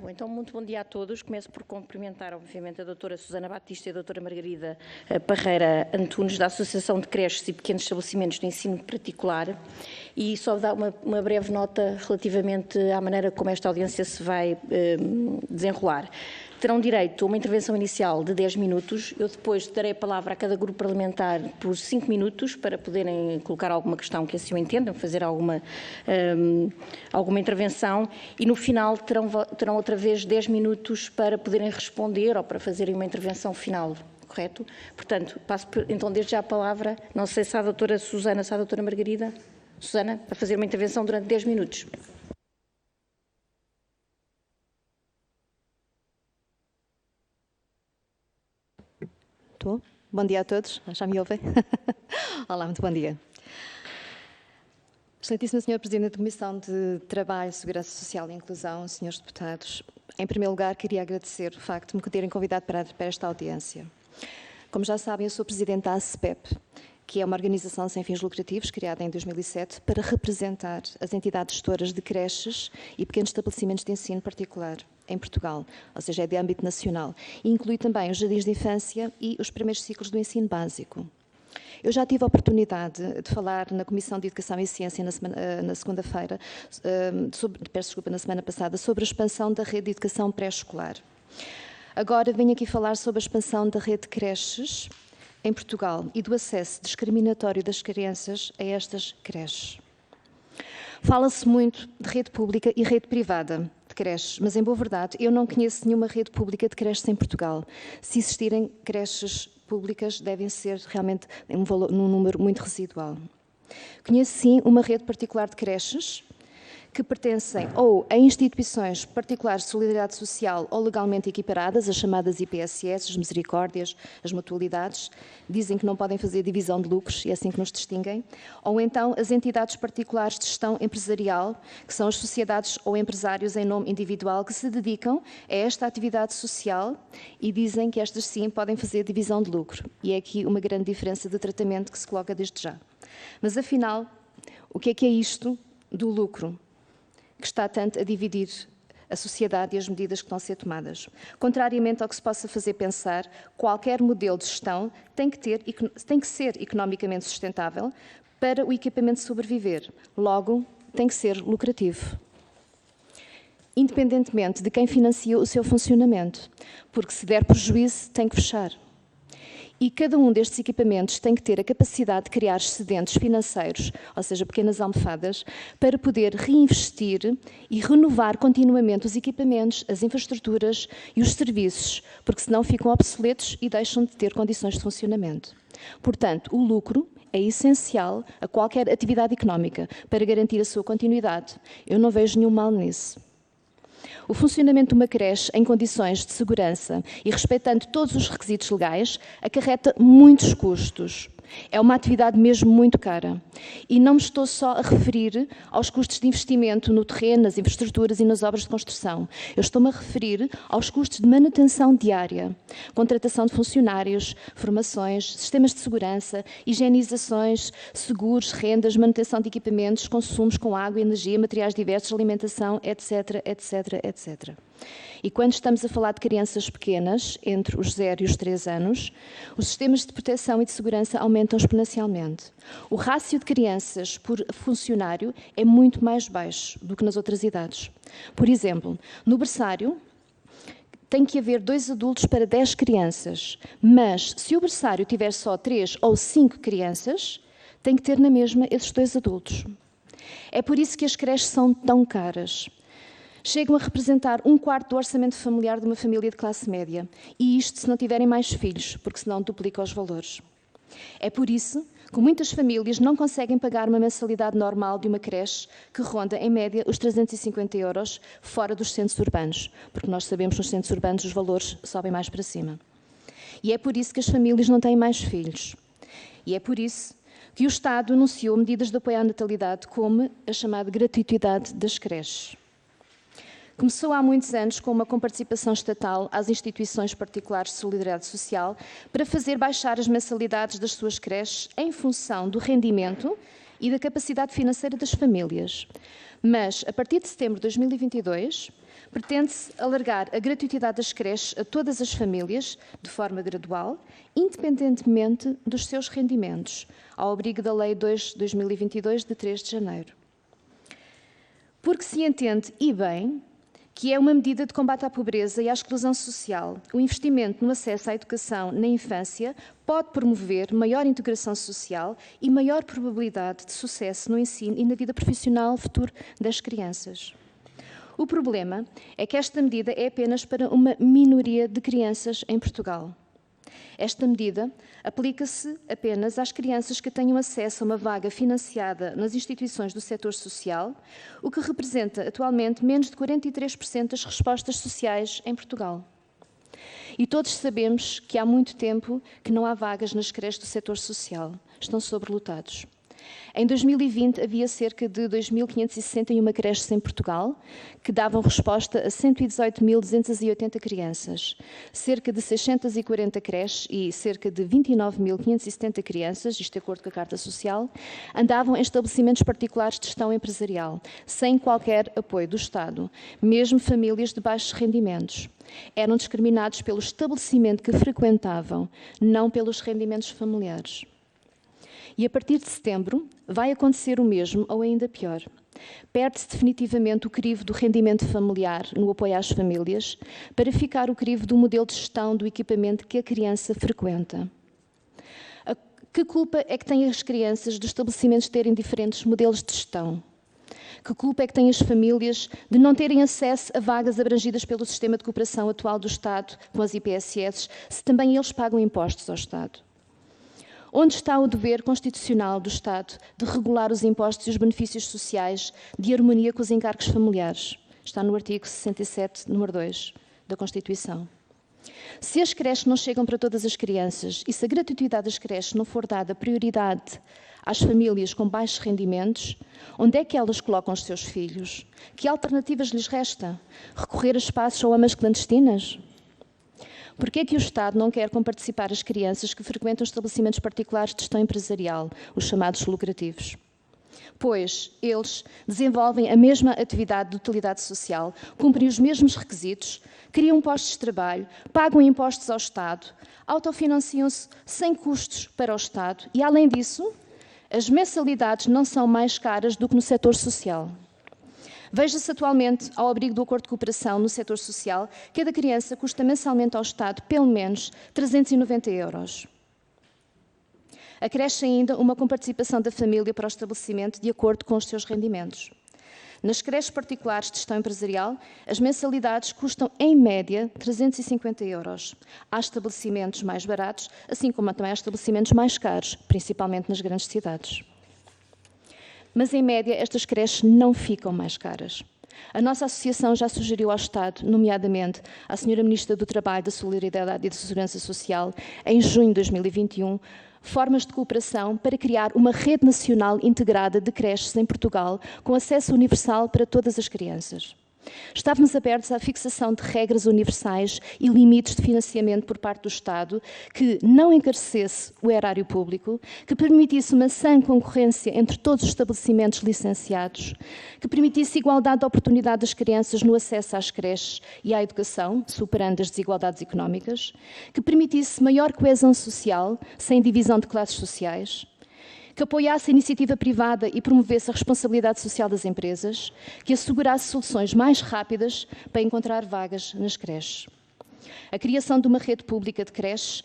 Bom, então, muito bom dia a todos. Começo por cumprimentar, obviamente, a doutora Susana Batista e a doutora Margarida Parreira Antunes, da Associação de Creches e Pequenos Estabelecimentos de Ensino Particular, e só dar uma breve nota relativamente à maneira como esta audiência se vai desenrolar. Terão direito a uma intervenção inicial de 10 minutos. Eu depois darei a palavra a cada grupo parlamentar por 5 minutos para poderem colocar alguma questão que assim o entendam, fazer alguma intervenção, e no final terão outra vez 10 minutos para poderem responder ou para fazerem uma intervenção final, correto? Portanto, passo então desde já a palavra, não sei se a doutora Susana, se a doutora Margarida. Susana, para fazer uma intervenção durante 10 minutos. Estou? Bom dia a todos. Já me ouvem? Olá, muito bom dia. Excelentíssima Senhora Presidente da Comissão de Trabalho, Segurança Social e Inclusão, senhores deputados, em primeiro lugar queria agradecer o facto de me terem convidado para esta audiência. Como já sabem, eu sou Presidente da ASPEP, que é uma organização sem fins lucrativos, criada em 2007, para representar as entidades gestoras de creches e pequenos estabelecimentos de ensino particular em Portugal, ou seja, é de âmbito nacional. E inclui também os jardins de infância e os primeiros ciclos do ensino básico. Eu já tive a oportunidade de falar na Comissão de Educação e Ciência na segunda-feira, na semana passada, sobre a expansão da rede de educação pré-escolar. Agora venho aqui falar sobre a expansão da rede de creches em Portugal e do acesso discriminatório das crianças a estas creches. Fala-se muito de rede pública e rede privada de creches, mas em boa verdade eu não conheço nenhuma rede pública de creches em Portugal. Se existirem creches públicas, devem ser realmente num número muito residual. Conheço sim uma rede particular de creches que pertencem ou a instituições particulares de solidariedade social ou legalmente equiparadas, as chamadas IPSS, as misericórdias, as mutualidades, dizem que não podem fazer divisão de lucros e é assim que nos distinguem, ou então as entidades particulares de gestão empresarial, que são as sociedades ou empresários em nome individual que se dedicam a esta atividade social e dizem que estas sim podem fazer divisão de lucro. E é aqui uma grande diferença de tratamento que se coloca desde já. Mas afinal, o que é isto do lucro que está tanto a dividir a sociedade e as medidas que estão a ser tomadas? Contrariamente ao que se possa fazer pensar, qualquer modelo de gestão tem que ser economicamente sustentável para o equipamento sobreviver. Logo, tem que ser lucrativo, independentemente de quem financia o seu funcionamento, porque se der prejuízo, tem que fechar. E cada um destes equipamentos tem que ter a capacidade de criar excedentes financeiros, ou seja, pequenas almofadas, para poder reinvestir e renovar continuamente os equipamentos, as infraestruturas e os serviços, porque senão ficam obsoletos e deixam de ter condições de funcionamento. Portanto, o lucro é essencial a qualquer atividade económica para garantir a sua continuidade. Eu não vejo nenhum mal nisso. O funcionamento de uma creche em condições de segurança e respeitando todos os requisitos legais acarreta muitos custos. É uma atividade mesmo muito cara. E não me estou só a referir aos custos de investimento no terreno, nas infraestruturas e nas obras de construção. Eu estou-me a referir aos custos de manutenção diária, contratação de funcionários, formações, sistemas de segurança, higienizações, seguros, rendas, manutenção de equipamentos, consumos com água, energia, materiais diversos, alimentação, etc, etc, etc. E quando estamos a falar de crianças pequenas, entre os 0 e os 3 anos, os sistemas de proteção e de segurança aumentam exponencialmente. O rácio de crianças por funcionário é muito mais baixo do que nas outras idades. Por exemplo, no berçário, tem que haver 2 adultos para 10 crianças, mas se o berçário tiver só 3 ou 5 crianças, tem que ter na mesma esses 2 adultos. É por isso que as creches são tão caras. Chegam a representar 1/4 do orçamento familiar de uma família de classe média. E isto se não tiverem mais filhos, porque senão duplica os valores. É por isso que muitas famílias não conseguem pagar uma mensalidade normal de uma creche que ronda, em média, os 350 € fora dos centros urbanos. Porque nós sabemos que nos centros urbanos os valores sobem mais para cima. E é por isso que as famílias não têm mais filhos. E é por isso que o Estado anunciou medidas de apoio à natalidade, como a chamada gratuitidade das creches. Começou há muitos anos com uma comparticipação estatal às instituições particulares de solidariedade social para fazer baixar as mensalidades das suas creches em função do rendimento e da capacidade financeira das famílias. Mas, a partir de setembro de 2022, Pretende-se alargar a gratuitidade das creches a todas as famílias, de forma gradual, independentemente dos seus rendimentos, ao abrigo da Lei 2/2022, de 3 de janeiro. Porque se entende, e bem, que é uma medida de combate à pobreza e à exclusão social. O investimento no acesso à educação na infância pode promover maior integração social e maior probabilidade de sucesso no ensino e na vida profissional futura das crianças. O problema é que esta medida é apenas para uma minoria de crianças em Portugal. Esta medida aplica-se apenas às crianças que tenham acesso a uma vaga financiada nas instituições do setor social, o que representa atualmente menos de 43% das respostas sociais em Portugal. E todos sabemos que há muito tempo que não há vagas nas creches do setor social. Estão sobrelotados. Em 2020, havia cerca de 2.561 creches em Portugal, que davam resposta a 118.280 crianças. Cerca de 640 creches e cerca de 29.570 crianças, isto de acordo com a Carta Social, andavam em estabelecimentos particulares de gestão empresarial, sem qualquer apoio do Estado, mesmo famílias de baixos rendimentos. Eram discriminados pelo estabelecimento que frequentavam, não pelos rendimentos familiares. E a partir de setembro vai acontecer o mesmo, ou ainda pior. Perde-se definitivamente o crivo do rendimento familiar no apoio às famílias para ficar o crivo do modelo de gestão do equipamento que a criança frequenta. Que culpa é que têm as crianças dos estabelecimentos terem diferentes modelos de gestão? Que culpa é que têm as famílias de não terem acesso a vagas abrangidas pelo sistema de cooperação atual do Estado com as IPSS, se também eles pagam impostos ao Estado? Onde está o dever constitucional do Estado de regular os impostos e os benefícios sociais de harmonia com os encargos familiares? Está no artigo 67, número 2 da Constituição. Se as creches não chegam para todas as crianças e se a gratuitidade das creches não for dada prioridade às famílias com baixos rendimentos, onde é que elas colocam os seus filhos? Que alternativas lhes resta? Recorrer a espaços ou amas clandestinas? Porquê é que o Estado não quer comparticipar as crianças que frequentam estabelecimentos particulares de gestão empresarial, os chamados lucrativos? Pois eles desenvolvem a mesma atividade de utilidade social, cumprem os mesmos requisitos, criam postos de trabalho, pagam impostos ao Estado, autofinanciam-se sem custos para o Estado e, além disso, as mensalidades não são mais caras do que no setor social. Veja-se atualmente, ao abrigo do acordo de cooperação no setor social, cada criança custa mensalmente ao Estado pelo menos 390 €. Acresce ainda uma comparticipação da família para o estabelecimento de acordo com os seus rendimentos. Nas creches particulares de gestão empresarial, as mensalidades custam, em média, 350 €. Há estabelecimentos mais baratos, assim como também há estabelecimentos mais caros, principalmente nas grandes cidades. Mas, em média, estas creches não ficam mais caras. A nossa associação já sugeriu ao Estado, nomeadamente à Sra. Ministra do Trabalho, da Solidariedade e da Segurança Social, em junho de 2021, formas de cooperação para criar uma rede nacional integrada de creches em Portugal, com acesso universal para todas as crianças. Estávamos abertos à fixação de regras universais e limites de financiamento por parte do Estado que não encarecesse o erário público, que permitisse uma sã concorrência entre todos os estabelecimentos licenciados, que permitisse igualdade de oportunidade das crianças no acesso às creches e à educação, superando as desigualdades económicas, que permitisse maior coesão social, sem divisão de classes sociais, que apoiasse a iniciativa privada e promovesse a responsabilidade social das empresas, que assegurasse soluções mais rápidas para encontrar vagas nas creches. A criação de uma rede pública de creches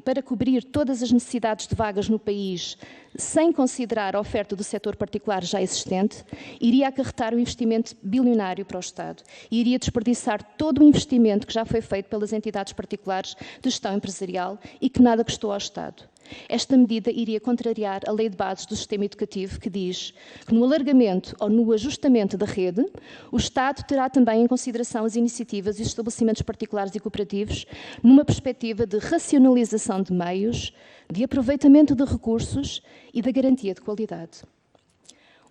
para cobrir todas as necessidades de vagas no país, sem considerar a oferta do setor particular já existente, iria acarretar um investimento bilionário para o Estado e iria desperdiçar todo o investimento que já foi feito pelas entidades particulares de gestão empresarial e que nada custou ao Estado. Esta medida iria contrariar a Lei de Bases do Sistema Educativo, que diz que no alargamento ou no ajustamento da rede, o Estado terá também em consideração as iniciativas e os estabelecimentos particulares e cooperativos numa perspectiva de racionalização de meios, de aproveitamento de recursos e da garantia de qualidade.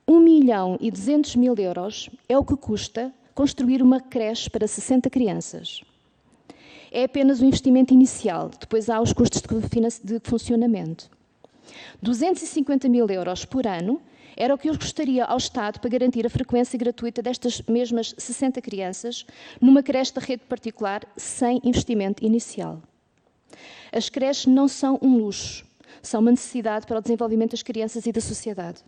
1.200.000 € é o que custa construir uma creche para 60 crianças. É apenas um investimento inicial, depois há os custos de funcionamento. 250.000 € por ano era o que eu gostaria ao Estado para garantir a frequência gratuita destas mesmas 60 crianças numa creche da rede particular sem investimento inicial. As creches não são um luxo, são uma necessidade para o desenvolvimento das crianças e da sociedade.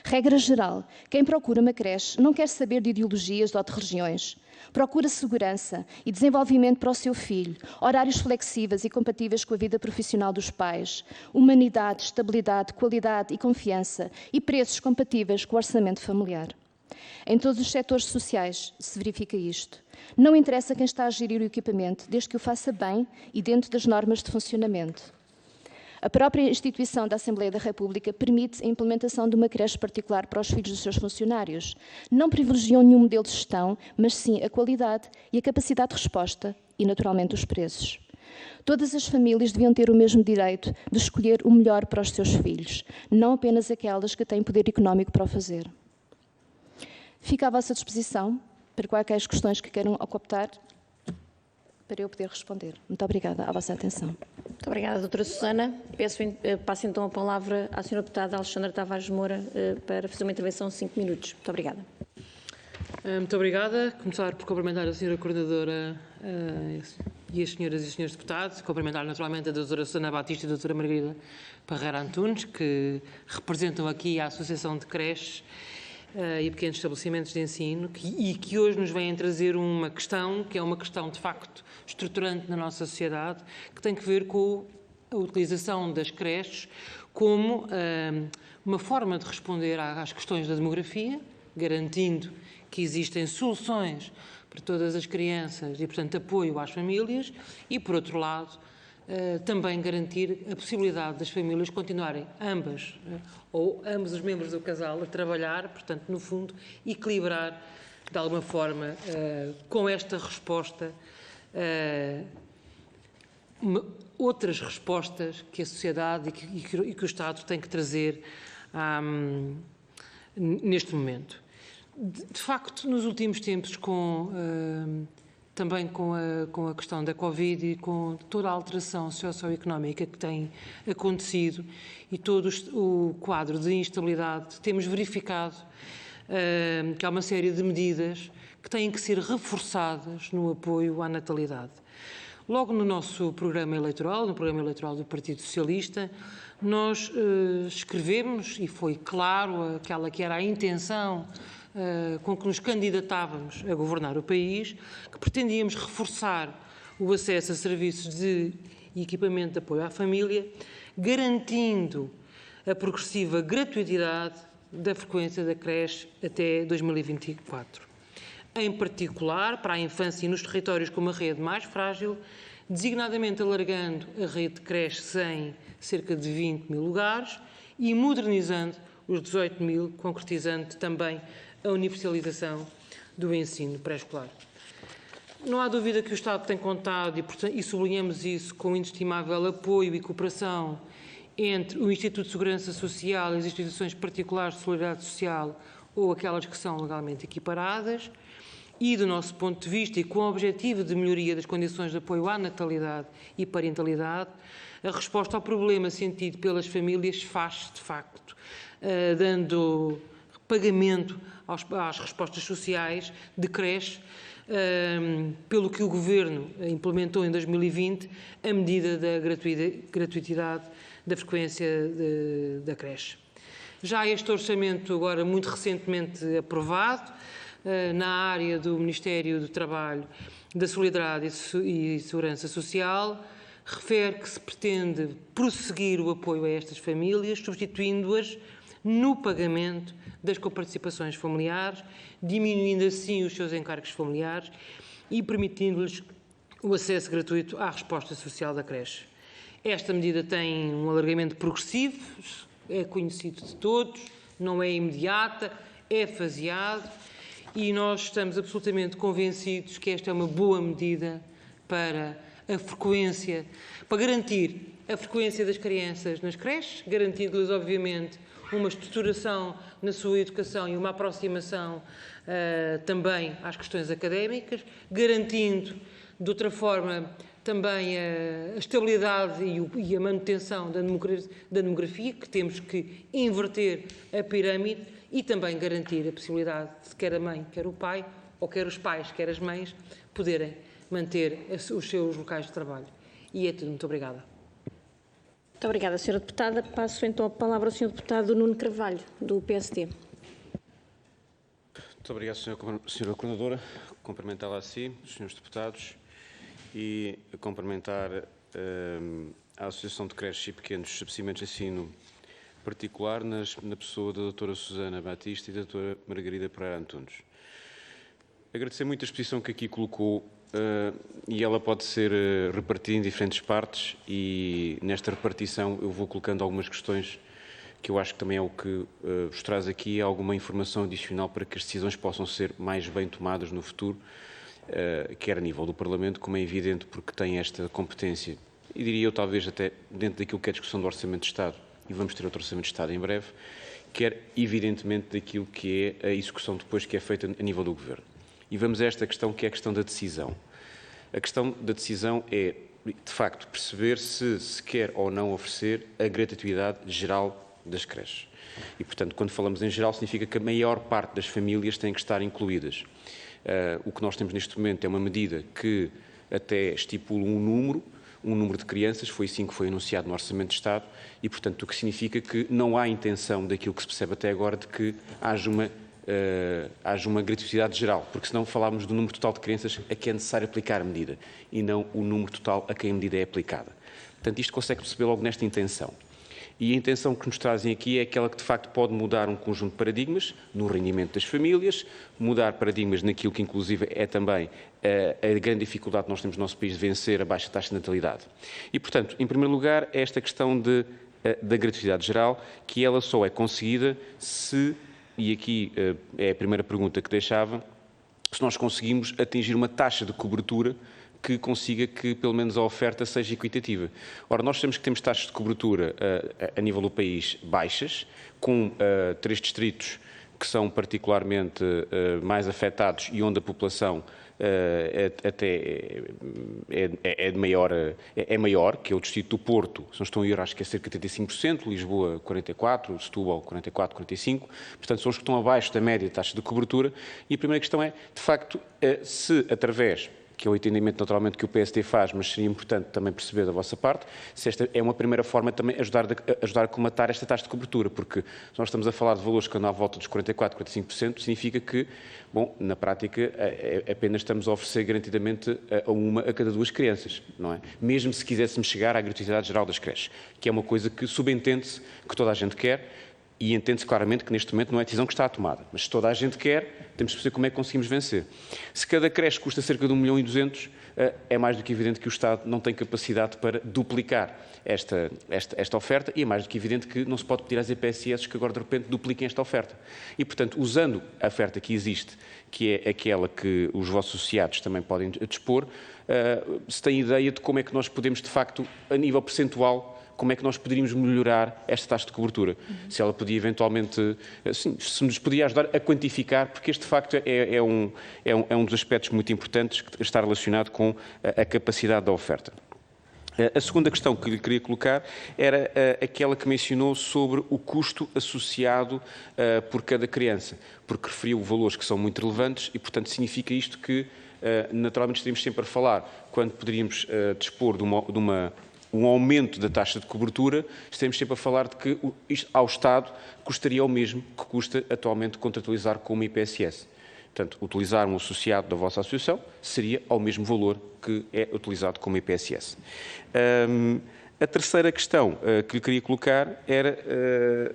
Regra geral, quem procura uma creche não quer saber de ideologias ou de religiões. Procura segurança e desenvolvimento para o seu filho, horários flexíveis e compatíveis com a vida profissional dos pais, humanidade, estabilidade, qualidade e confiança e preços compatíveis com o orçamento familiar. Em todos os setores sociais se verifica isto. Não interessa quem está a gerir o equipamento, desde que o faça bem e dentro das normas de funcionamento. A própria instituição da Assembleia da República permite a implementação de uma creche particular para os filhos dos seus funcionários. Não privilegiam nenhum modelo de gestão, mas sim a qualidade e a capacidade de resposta e, naturalmente, os preços. Todas as famílias deviam ter o mesmo direito de escolher o melhor para os seus filhos, não apenas aquelas que têm poder económico para o fazer. Fica à vossa disposição para quaisquer questões que queiram optar para eu poder responder. Muito obrigada à vossa atenção. Muito obrigada, doutora Susana. Passo então a palavra à senhora deputada Alexandra Tavares Moura para fazer uma intervenção de 5 minutos. Muito obrigada. Muito obrigada. Começar por cumprimentar a senhora coordenadora e as senhoras e senhores deputados. Cumprimentar naturalmente a doutora Susana Batista e a doutora Margarida Parreira Antunes, que representam aqui a Associação de Creches e Pequenos Estabelecimentos de Ensino e que hoje nos vêm trazer uma questão, que é uma questão de facto estruturante na nossa sociedade, que tem que ver com a utilização das creches como uma forma de responder às questões da demografia, garantindo que existem soluções para todas as crianças e, portanto, apoio às famílias e, por outro lado, também garantir a possibilidade das famílias continuarem ambos os membros do casal a trabalhar, portanto, no fundo, equilibrar de alguma forma com esta resposta outras respostas que a sociedade e que o Estado tem que trazer neste momento. De facto, nos últimos tempos, também com a questão da Covid e com toda a alteração socioeconómica que tem acontecido e todo o quadro de instabilidade, temos verificado que há uma série de medidas que têm que ser reforçadas no apoio à natalidade. Logo no nosso programa eleitoral, no programa eleitoral do Partido Socialista, nós escrevemos, e foi claro aquela que era a intenção com que nos candidatávamos a governar o país, que pretendíamos reforçar o acesso a serviços de equipamento de apoio à família, garantindo a progressiva gratuitidade da frequência da creche até 2024. Em particular, para a infância e nos territórios com uma rede mais frágil, designadamente alargando a rede de creches em cerca de 20 mil lugares e modernizando os 18 mil, concretizando também a universalização do ensino pré-escolar. Não há dúvida que o Estado tem contado, e sublinhamos isso, com inestimável apoio e cooperação entre o Instituto de Segurança Social e as instituições particulares de solidariedade social ou aquelas que são legalmente equiparadas, e, do nosso ponto de vista, e com o objetivo de melhoria das condições de apoio à natalidade e parentalidade, a resposta ao problema sentido pelas famílias faz-se, de facto, dando pagamento às respostas sociais de creche, pelo que o Governo implementou em 2020 a medida da gratuitidade da frequência da creche. Já este orçamento, agora muito recentemente aprovado, na área do Ministério do Trabalho, da Solidariedade e Segurança Social, refere que se pretende prosseguir o apoio a estas famílias, substituindo-as no pagamento das coparticipações familiares, diminuindo assim os seus encargos familiares e permitindo-lhes o acesso gratuito à resposta social da creche. Esta medida tem um alargamento progressivo, é conhecido de todos, não é imediata, é faseado e nós estamos absolutamente convencidos que esta é uma boa medida para a frequência, para garantir a frequência das crianças nas creches, garantindo-lhes, obviamente, uma estruturação na sua educação e uma aproximação também às questões académicas, garantindo, de outra forma, também a estabilidade e a manutenção da demografia, que temos que inverter a pirâmide e também garantir a possibilidade de quer a mãe, quer o pai, ou quer os pais, quer as mães, poderem manter os seus locais de trabalho. E é tudo. Muito obrigada. Muito obrigada, Sra. Deputada. Passo então a palavra ao Sr. Deputado Nuno Carvalho, do PSD. Muito obrigado, Sra. Coordenadora. Cumprimentá-la a si, os Srs. Deputados, e cumprimentar a Associação de Creches e Pequenos Estabelecimentos de Ensino Particular, na pessoa da doutora Susana Batista e da doutora Margarida Pereira Antunes. Agradecer muito a exposição que aqui colocou, e ela pode ser repartida em diferentes partes, e nesta repartição eu vou colocando algumas questões que eu acho que também é o que vos traz aqui alguma informação adicional para que as decisões possam ser mais bem tomadas no futuro, quer a nível do Parlamento, como é evidente, porque tem esta competência, e diria eu talvez até dentro daquilo que é a discussão do Orçamento de Estado, e vamos ter outro Orçamento de Estado em breve, quer evidentemente daquilo que é a execução depois que é feita a nível do Governo. E vamos a esta questão que é a questão da decisão. A questão da decisão é, de facto, perceber se quer ou não oferecer a gratuidade geral das creches. E, portanto, quando falamos em geral, significa que a maior parte das famílias tem que estar incluídas. O que nós temos neste momento é uma medida que até estipula um número de crianças, foi assim que foi anunciado no Orçamento de Estado, e, portanto, o que significa que não há intenção daquilo que se percebe até agora de que haja uma gratuidade geral, porque senão falávamos do número total de crianças a que é necessário aplicar a medida, e não o número total a quem a medida é aplicada. Portanto, isto consegue perceber logo nesta intenção. E a intenção que nos trazem aqui é aquela que, de facto, pode mudar um conjunto de paradigmas no rendimento das famílias, mudar paradigmas naquilo que, inclusive, é também a grande dificuldade que nós temos no nosso país de vencer a baixa taxa de natalidade. E, portanto, em primeiro lugar, é esta questão da gratuidade geral, que ela só é conseguida se, e aqui é a primeira pergunta que deixava, se nós conseguimos atingir uma taxa de cobertura que consiga que, pelo menos, a oferta seja equitativa. Ora, nós sabemos que temos taxas de cobertura a nível do país baixas, com 3 distritos que são particularmente mais afetados e onde a população é maior, que é o distrito do Porto, se não estou a errar, acho que é cerca de 35%, Lisboa 44%, Setúbal 44%, 45%, portanto são os que estão abaixo da média de taxa de cobertura, e a primeira questão é, de facto, se através, que é o entendimento naturalmente que o PSD faz, mas seria importante também perceber da vossa parte, se esta é uma primeira forma também ajudar a comatar esta taxa de cobertura, porque se nós estamos a falar de valores que andam à volta dos 44%, 45%, significa que, bom, na prática, apenas estamos a oferecer garantidamente a cada 2 crianças, não é? Mesmo se quiséssemos chegar à gratuidade geral das creches, que é uma coisa que subentende-se que toda a gente quer, e entende-se claramente que neste momento não é a decisão que está tomada. Mas se toda a gente quer, temos de perceber como é que conseguimos vencer. Se cada creche custa cerca de 1.200.000, é mais do que evidente que o Estado não tem capacidade para duplicar esta oferta, e é mais do que evidente que não se pode pedir às EPSS que agora de repente dupliquem esta oferta. E, portanto, usando a oferta que existe, que é aquela que os vossos associados também podem dispor, se tem ideia de como é que nós podemos, de facto, a nível percentual, como é que nós poderíamos melhorar esta taxa de cobertura. Se ela podia eventualmente, assim, se nos podia ajudar a quantificar, porque este de facto é um dos aspectos muito importantes que está relacionado com a capacidade da oferta. A segunda questão que lhe queria colocar era aquela que mencionou sobre o custo associado por cada criança, porque referiu valores que são muito relevantes e, portanto, significa isto que, naturalmente, estaríamos sempre a falar, quando poderíamos dispor de um aumento da taxa de cobertura, estaremos sempre a falar de que isto ao Estado custaria o mesmo que custa atualmente contratualizar com uma IPSS. Portanto, utilizar um associado da vossa associação seria ao mesmo valor que é utilizado como IPSS. A terceira questão que lhe queria colocar era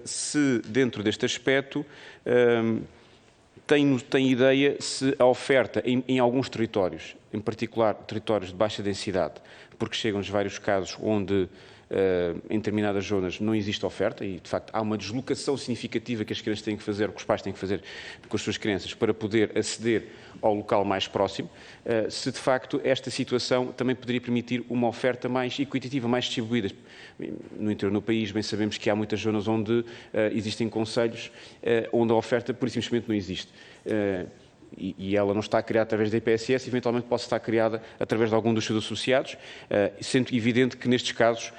se, dentro deste aspecto, tem ideia se a oferta em alguns territórios, em particular territórios de baixa densidade, porque chegam-nos vários casos onde em determinadas zonas não existe oferta e, de facto, há uma deslocação significativa que as crianças têm que fazer, que os pais têm que fazer com as suas crianças para poder aceder ao local mais próximo, se, de facto, esta situação também poderia permitir uma oferta mais equitativa, mais distribuída. No interior do país, bem sabemos que há muitas zonas onde existem concelhos onde a oferta, por simplesmente, não existe. e ela não está criada através da IPSS, eventualmente pode estar criada através de algum dos seus associados, sendo evidente que nestes casos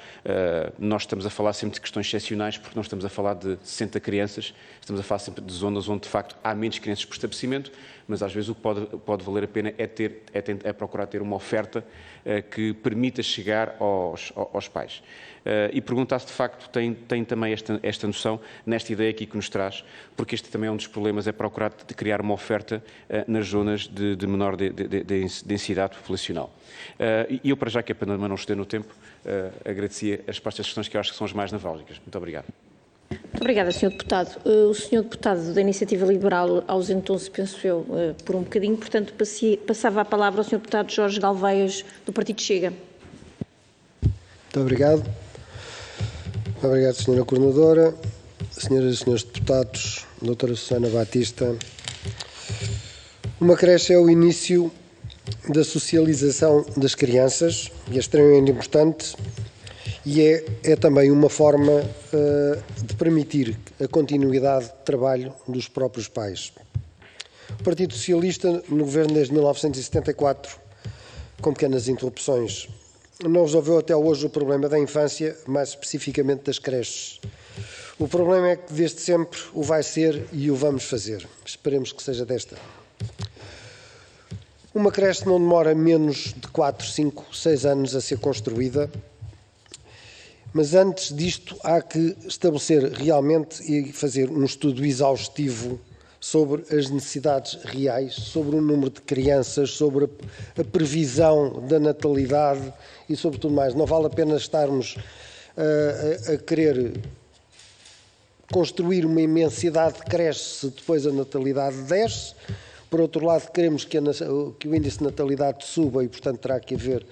nós estamos a falar sempre de questões excepcionais, porque não estamos a falar de 60 crianças, estamos a falar sempre de zonas onde de facto há menos crianças por estabelecimento, mas às vezes o que pode valer a pena é procurar ter uma oferta que permita chegar aos pais. E perguntar se de facto tem também esta noção, nesta ideia aqui que nos traz, porque este também é um dos problemas, é procurar criar uma oferta nas zonas de menor densidade populacional. E eu, para já que é para não exceder no tempo, agradecia as respostas questões que eu acho que são as mais nevrálgicas. Muito obrigado. Muito obrigada, Sr. Deputado. O Sr. Deputado da Iniciativa Liberal ausentou-se, penso eu, por um bocadinho, portanto passava a palavra ao Sr. Deputado Jorge Galveias, do Partido Chega. Muito obrigado. Obrigado, Sra. Coordenadora, Senhoras e Senhores Deputados, Doutora Susana Batista. Uma creche é o início da socialização das crianças e é extremamente importante e é também uma forma de permitir a continuidade de trabalho dos próprios pais. O Partido Socialista, no governo desde 1974, com pequenas interrupções, não resolveu até hoje o problema da infância, mais especificamente das creches. O problema é que desde sempre o vai ser e o vamos fazer. Esperemos que seja desta. Uma creche não demora menos de 4, 5, 6 anos a ser construída, mas antes disto há que estabelecer realmente e fazer um estudo exaustivo sobre as necessidades reais, sobre o número de crianças, sobre a previsão da natalidade e sobre tudo mais. Não vale a pena estarmos a querer construir uma imensidade de creches se depois a natalidade desce. Por outro lado, queremos que o índice de natalidade suba e, portanto, terá que haver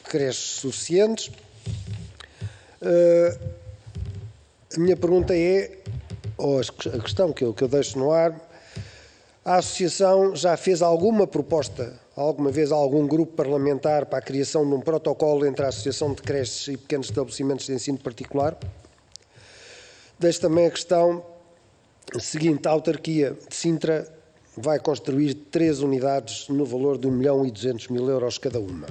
creches suficientes. A minha pergunta é, ou a questão que eu deixo no ar, a Associação já fez alguma proposta, alguma vez algum grupo parlamentar para a criação de um protocolo entre a Associação de Creches e Pequenos Estabelecimentos de Ensino Particular? Deixo também a questão seguinte, a autarquia de Sintra vai construir 3 unidades no valor de 1.200.000 euros cada uma.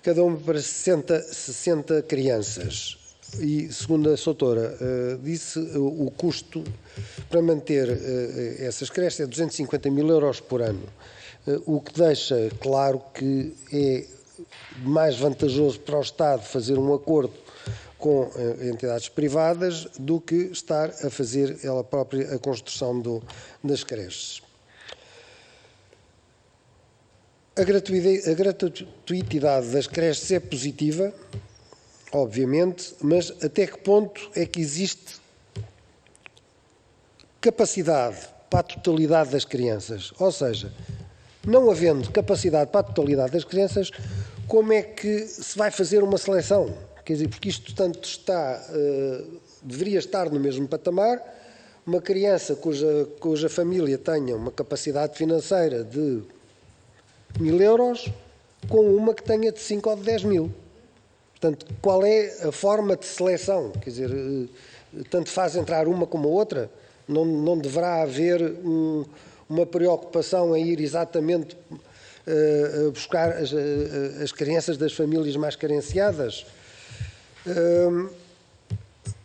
Cada uma para 60 crianças. E, segundo a Soutora disse, o custo para manter essas creches é 250.000 euros por ano, o que deixa claro que é mais vantajoso para o Estado fazer um acordo com entidades privadas do que estar a fazer ela própria a construção das creches. A gratuitidade das creches é positiva, obviamente, mas até que ponto é que existe capacidade para a totalidade das crianças? Ou seja, não havendo capacidade para a totalidade das crianças, como é que se vai fazer uma seleção? Quer dizer, porque isto tanto deveria estar no mesmo patamar, uma criança cuja família tenha uma capacidade financeira de 1.000 euros, com uma que tenha de 5 ou de 10.000. Portanto, qual é a forma de seleção? Quer dizer, tanto faz entrar uma como a outra? Não deverá haver uma preocupação em ir exatamente buscar as crianças das famílias mais carenciadas?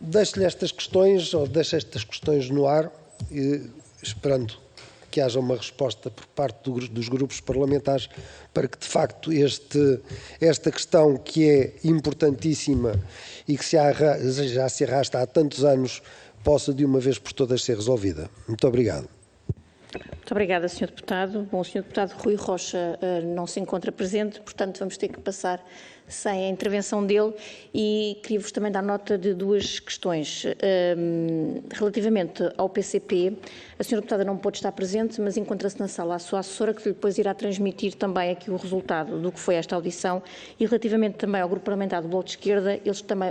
Deixo-lhe estas questões, ou deixo estas questões no ar, esperando que haja uma resposta por parte dos grupos parlamentares para que, de facto, esta questão que é importantíssima e que já se arrasta há tantos anos possa, de uma vez por todas, ser resolvida. Muito obrigado. Muito obrigada, Sr. Deputado. Bom, o Sr. Deputado Rui Rocha não se encontra presente, portanto vamos ter que passar sem a intervenção dele e queria-vos também dar nota de 2 questões. Relativamente ao PCP, a Sra. Deputada não pôde estar presente, mas encontra-se na sala a sua assessora, que depois irá transmitir também aqui o resultado do que foi esta audição. E relativamente também ao grupo parlamentar do Bloco de Esquerda,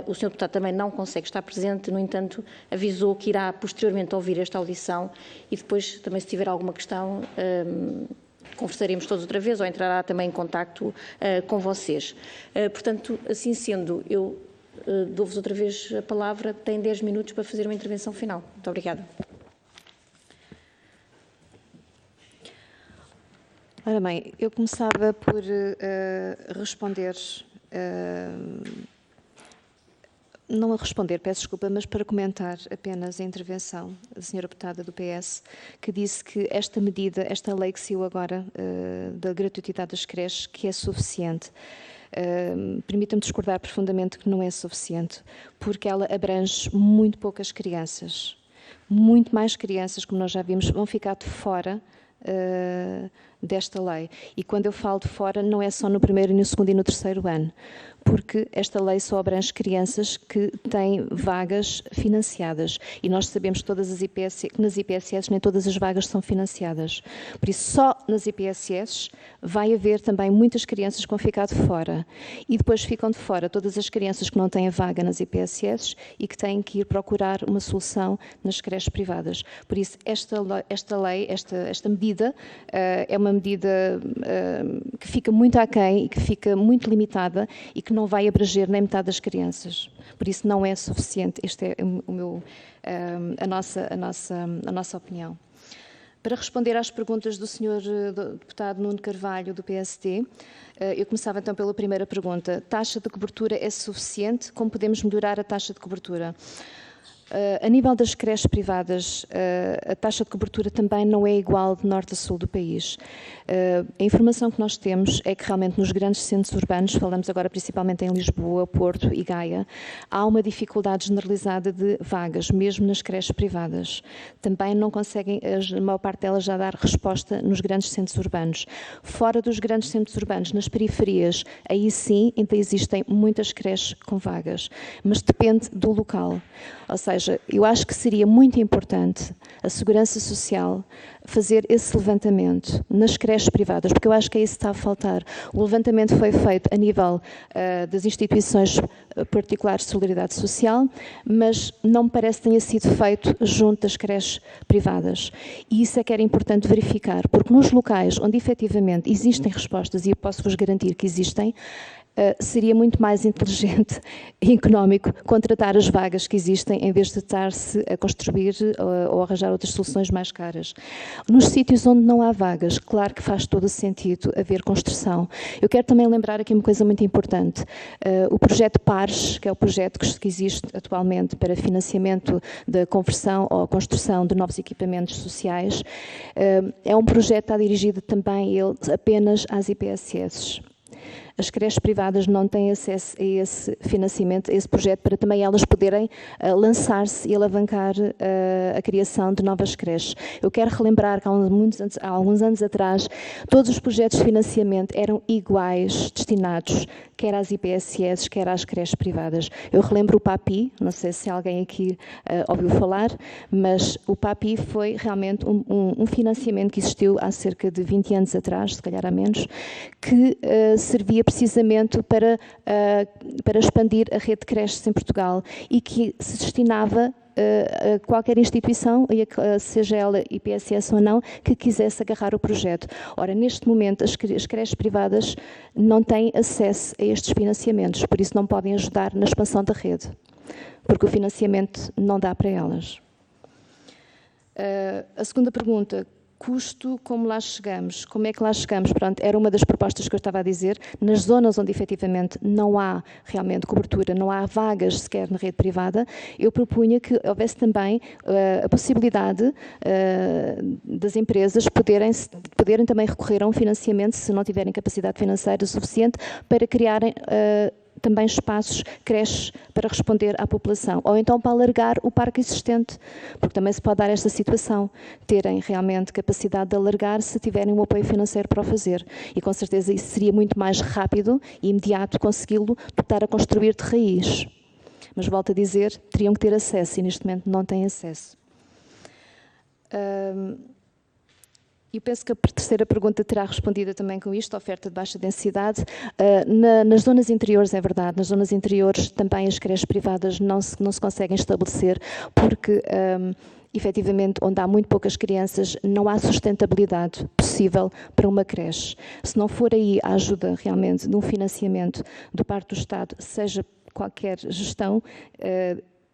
o Sr. Deputado também não consegue estar presente, no entanto, avisou que irá posteriormente ouvir esta audição e depois também, se tiver alguma questão, conversaremos todos outra vez ou entrará também em contacto com vocês. Portanto, assim sendo, eu dou-vos outra vez a palavra, tem 10 minutos para fazer uma intervenção final. Muito obrigada. Ora bem, eu começava por responder, não a responder, peço desculpa, mas para comentar apenas a intervenção da senhora deputada do PS, que disse que esta medida, esta lei que saiu agora da gratuitidade das creches, que é suficiente. Permita-me discordar profundamente que não é suficiente, porque ela abrange muito poucas crianças. Muito mais crianças, como nós já vimos, vão ficar de fora desta lei. E quando eu falo de fora, não é só no primeiro, no segundo e no terceiro ano, porque esta lei só abrange crianças que têm vagas financiadas. E nós sabemos que nas IPSS nem todas as vagas são financiadas. Por isso, só nas IPSS vai haver também muitas crianças que vão ficar de fora. E depois ficam de fora todas as crianças que não têm vaga nas IPSS e que têm que ir procurar uma solução nas creches privadas. Por isso, esta medida é uma medida que fica muito aquém e que fica muito limitada e que não vai abranger nem metade das crianças. Por isso não é suficiente. Esta é a nossa opinião. Para responder às perguntas do Sr. Deputado Nuno Carvalho, do PSD, eu começava então pela primeira pergunta. Taxa de cobertura é suficiente? Como podemos melhorar a taxa de cobertura? A nível das creches privadas, a taxa de cobertura também não é igual de norte a sul do país. A informação que nós temos é que realmente nos grandes centros urbanos, falamos agora principalmente em Lisboa, Porto e Gaia, há uma dificuldade generalizada de vagas, mesmo nas creches privadas. Também não conseguem, a maior parte delas, já dar resposta nos grandes centros urbanos. Fora dos grandes centros urbanos, nas periferias, aí sim ainda existem muitas creches com vagas, mas depende do local. Ou seja, eu acho que seria muito importante a Segurança Social fazer esse levantamento nas creches privadas, porque eu acho que é isso que está a faltar. O levantamento foi feito a nível das instituições particulares de solidariedade social, mas não me parece que tenha sido feito junto das creches privadas. E isso é que era importante verificar, porque nos locais onde efetivamente existem respostas, e eu posso-vos garantir que existem, seria muito mais inteligente e económico contratar as vagas que existem em vez de estar-se a construir ou arranjar outras soluções mais caras. Nos sítios onde não há vagas, claro que faz todo o sentido haver construção. Eu quero também lembrar aqui uma coisa muito importante. O projeto PARES, que é o projeto que existe atualmente para financiamento da conversão ou construção de novos equipamentos sociais, é um projeto que está dirigido também ele apenas às IPSS. As creches privadas não têm acesso a esse financiamento, a esse projeto, para também elas poderem lançar-se e alavancar a criação de novas creches. Eu quero relembrar que há alguns anos atrás, todos os projetos de financiamento eram iguais, destinados quer às IPSS, quer às creches privadas. Eu relembro o PAPI, não sei se alguém aqui ouviu falar, mas o PAPI foi realmente um financiamento que existiu há cerca de 20 anos atrás, se calhar há menos, que servia precisamente para expandir a rede de creches em Portugal e que se destinava a qualquer instituição, seja ela IPSS ou não, que quisesse agarrar o projeto. Ora, neste momento, as creches privadas não têm acesso a estes financiamentos, por isso não podem ajudar na expansão da rede, porque o financiamento não dá para elas. A segunda pergunta: custo, como lá chegamos? Como é que lá chegamos? Pronto, era uma das propostas que eu estava a dizer. Nas zonas onde efetivamente não há realmente cobertura, não há vagas sequer na rede privada, eu propunha que houvesse também a possibilidade das empresas poderem também recorrer a um financiamento, se não tiverem capacidade financeira suficiente, para criarem também espaços, creches, para responder à população, ou então para alargar o parque existente, porque também se pode dar esta situação, terem realmente capacidade de alargar se tiverem um apoio financeiro para o fazer. E com certeza isso seria muito mais rápido e imediato consegui-lo do que estar a construir de raiz. Mas volto a dizer, teriam que ter acesso e neste momento não têm acesso. Eu penso que a terceira pergunta terá respondido também com isto, a oferta de baixa densidade. Nas zonas interiores, é verdade, nas zonas interiores também as creches privadas não se conseguem estabelecer, porque efetivamente, onde há muito poucas crianças, não há sustentabilidade possível para uma creche. Se não for aí a ajuda realmente de um financiamento do parte do Estado, seja qualquer gestão,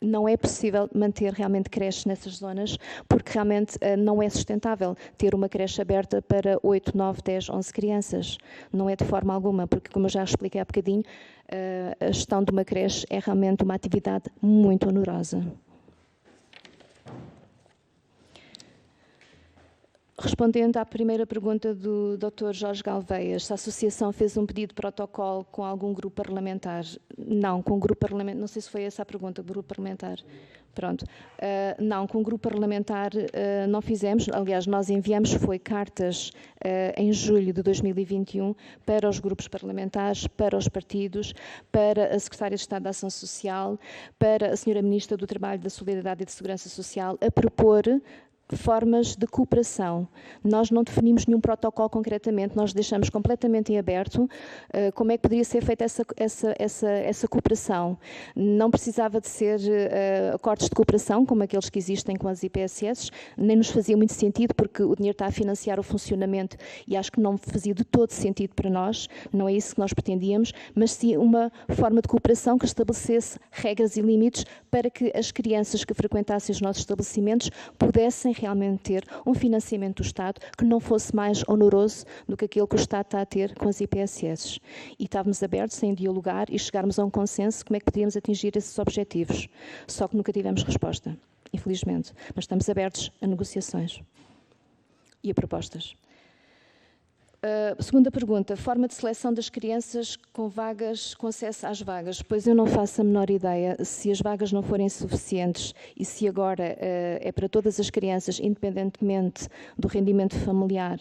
não é possível manter realmente creches nessas zonas, porque realmente não é sustentável ter uma creche aberta para 8, 9, 10, 11 crianças. Não é de forma alguma, porque, como eu já expliquei há bocadinho, a gestão de uma creche é realmente uma atividade muito onerosa. Respondendo à primeira pergunta do Dr. Jorge Galveias, se a Associação fez um pedido de protocolo com algum grupo parlamentar? Não, com grupo parlamentar, não sei se foi essa a pergunta, grupo parlamentar. Pronto. Não, com o grupo parlamentar não fizemos, aliás, nós enviamos foi cartas em julho de 2021 para os grupos parlamentares, para os partidos, para a Secretária de Estado da Ação Social, para a Sra. Ministra do Trabalho, da Solidariedade e de Segurança Social, a propor formas de cooperação. Nós não definimos nenhum protocolo concretamente, nós deixamos completamente em aberto como é que poderia ser feita essa cooperação. Não precisava de ser acordos de cooperação, como aqueles que existem com as IPSS, nem nos fazia muito sentido, porque o dinheiro está a financiar o funcionamento e acho que não fazia de todo sentido para nós, não é isso que nós pretendíamos, mas sim uma forma de cooperação que estabelecesse regras e limites para que as crianças que frequentassem os nossos estabelecimentos pudessem realmente ter um financiamento do Estado que não fosse mais oneroso do que aquele que o Estado está a ter com as IPSS. E estávamos abertos em dialogar e chegarmos a um consenso como é que podíamos atingir esses objetivos. Só que nunca tivemos resposta, infelizmente. Mas estamos abertos a negociações e a propostas. Segunda pergunta, forma de seleção das crianças com vagas, com acesso às vagas. Pois eu não faço a menor ideia se as vagas não forem suficientes e se agora é para todas as crianças, independentemente do rendimento familiar,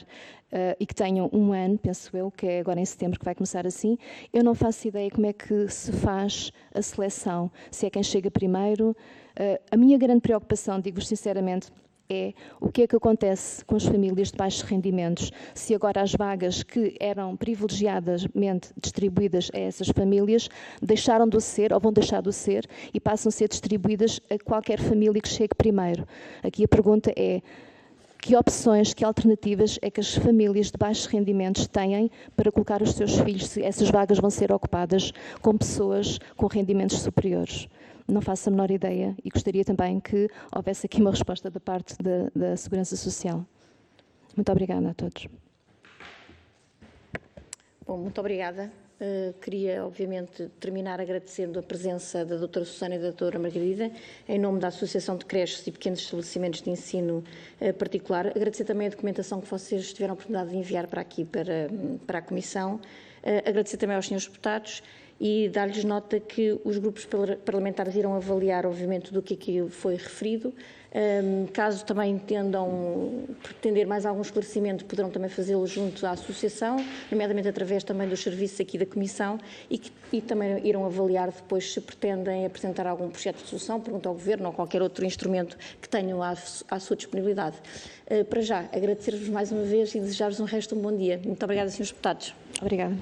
e que tenham 1 ano, penso eu, que é agora em setembro que vai começar assim, eu não faço ideia como é que se faz a seleção, se é quem chega primeiro. A minha grande preocupação, digo-vos sinceramente, é o que acontece com as famílias de baixos rendimentos, se agora as vagas que eram privilegiadamente distribuídas a essas famílias deixaram de ser ou vão deixar de ser e passam a ser distribuídas a qualquer família que chegue primeiro. Aqui a pergunta é: que opções, que alternativas é que as famílias de baixos rendimentos têm para colocar os seus filhos, se essas vagas vão ser ocupadas com pessoas com rendimentos superiores? Não faço a menor ideia e gostaria também que houvesse aqui uma resposta da parte da Segurança Social. Muito obrigada a todos. Bom, muito obrigada. Queria, obviamente, terminar agradecendo a presença da doutora Susana e da doutora Margarida, em nome da Associação de Creches e Pequenos Estabelecimentos de Ensino Particular. Agradecer também a documentação que vocês tiveram a oportunidade de enviar para aqui, para a Comissão. Agradecer também aos senhores deputados e dar-lhes nota que os grupos parlamentares irão avaliar, obviamente, do que aqui foi referido. Caso também entendam pretender mais algum esclarecimento, poderão também fazê-lo junto à Associação, nomeadamente através também dos serviços aqui da Comissão, e também irão avaliar depois se pretendem apresentar algum projeto de solução, pergunta ao Governo ou qualquer outro instrumento que tenham à sua disponibilidade. Para já, agradecer-vos mais uma vez e desejar-vos um resto de um bom dia. Muito obrigada, senhores deputados. Obrigada.